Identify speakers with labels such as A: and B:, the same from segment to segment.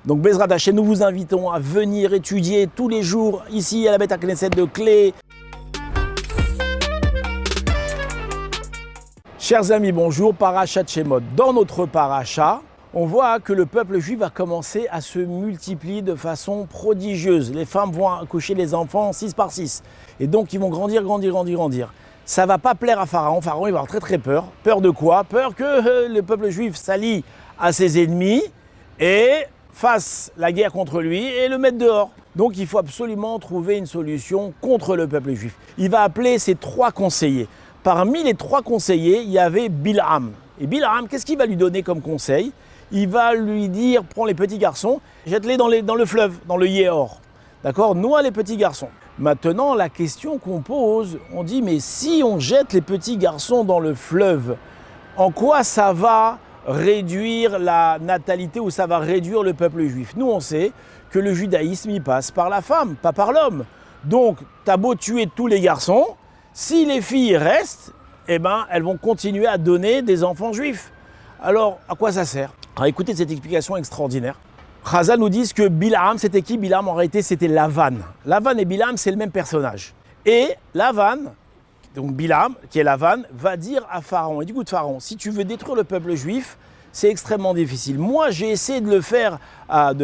A: Donc Bezrat Hachem, nous vous invitons à venir étudier tous les jours ici à la Beth Knesset de Clé. Chers amis, bonjour, Parashat Shemot. Dans notre paracha, on voit que le peuple juif va commencer à se multiplier de façon prodigieuse. Les femmes vont accoucher les enfants 6 par 6. Et donc ils vont grandir. Ça ne va pas plaire à Pharaon. Pharaon il va avoir très peur. Peur de quoi? Peur que le peuple juif s'allie à ses ennemis et fasse la guerre contre lui et le mettre dehors. Donc il faut absolument trouver une solution contre le peuple juif. Il va appeler ses 3 conseillers. Parmi les 3 conseillers, il y avait Bilham. Et Bilham, qu'est-ce qu'il va lui donner comme conseil? Il va lui dire, prends les petits garçons, jette-les dans le fleuve, dans le Yéhor. D'accord? Noie les petits garçons. Maintenant, la question qu'on pose, on dit, mais si on jette les petits garçons dans le fleuve, en quoi ça va réduire la natalité ou ça va réduire le peuple juif? Nous, on sait que le judaïsme, il passe par la femme, pas par l'homme. Donc, t'as beau tuer tous les garçons, si les filles restent, eh ben, elles vont continuer à donner des enfants juifs. Alors, à quoi ça sert? Alors, écoutez cette explication extraordinaire. Chazal nous dit que Bilham, c'était qui? Bilham, en réalité, c'était Lavan. Lavan et Bilham, c'est le même personnage. Et Lavan, donc Bilham, qui est Lavan, va dire à Pharaon, et du coup de Pharaon, si tu veux détruire le peuple juif, c'est extrêmement difficile. Moi, j'ai essayé de le faire à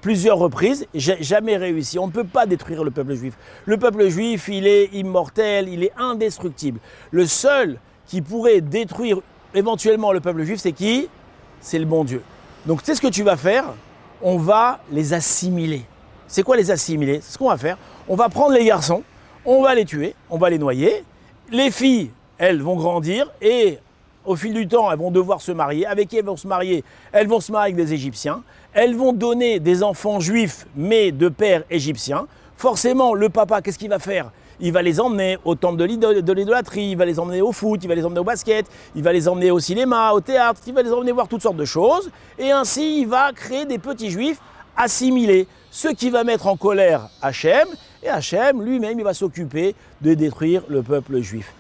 A: plusieurs reprises, j'ai jamais réussi. On ne peut pas détruire le peuple juif. Le peuple juif, il est immortel, il est indestructible. Le seul qui pourrait détruire éventuellement le peuple juif, c'est qui? C'est le bon Dieu. Donc, c'est ce que tu vas faire. On va les assimiler. C'est quoi les assimiler? C'est ce qu'on va faire. On va prendre les garçons, on va les tuer, on va les noyer. Les filles, elles vont grandir et au fil du temps, elles vont devoir se marier. Avec qui elles vont se marier? Elles vont se marier avec des Égyptiens. Elles vont donner des enfants juifs, mais de pères égyptiens. Forcément, le papa, qu'est-ce qu'il va faire? Il va les emmener au temple de l'idolâtrie, il va les emmener au foot, il va les emmener au basket, il va les emmener au cinéma, au théâtre, il va les emmener voir toutes sortes de choses. Et ainsi, il va créer des petits juifs assimilés. Ce qui va mettre en colère Hachem. Et Hachem, lui-même, il va s'occuper de détruire le peuple juif.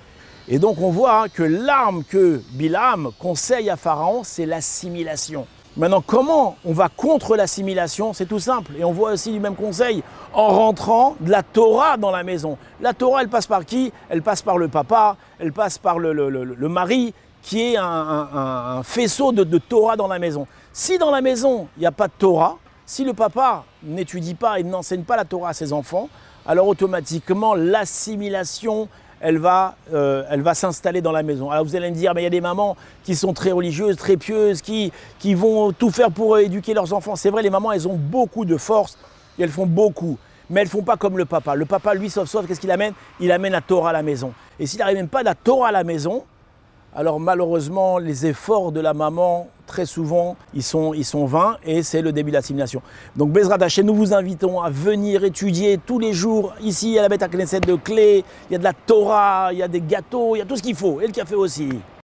A: Et donc on voit que l'arme que Bilham conseille à Pharaon, c'est l'assimilation. Maintenant, comment on va contre l'assimilation? C'est tout simple. Et on voit aussi du même conseil en rentrant de la Torah dans la maison. La Torah, elle passe par qui? Elle passe par le papa, elle passe par le mari, qui est un faisceau de Torah dans la maison. Si dans la maison, il n'y a pas de Torah, si le papa n'étudie pas et n'enseigne pas la Torah à ses enfants, alors automatiquement, l'assimilation elle va s'installer dans la maison. Alors vous allez me dire, mais il y a des mamans qui sont très religieuses, très pieuses, qui vont tout faire pour éduquer leurs enfants. C'est vrai, les mamans, elles ont beaucoup de force, et elles font beaucoup. Mais elles ne font pas comme le papa. Le papa, lui, sauf, qu'est-ce qu'il amène? Il amène la Torah à la maison. Et s'il n'arrive même pas la Torah à la maison, alors malheureusement, les efforts de la maman, très souvent, ils sont vains et c'est le début de l'assimilation. Donc Bezrat Hachem, nous vous invitons à venir étudier tous les jours ici à la Beth Knesset de Clé. Il y a de la Torah, il y a des gâteaux, il y a tout ce qu'il faut et le café aussi.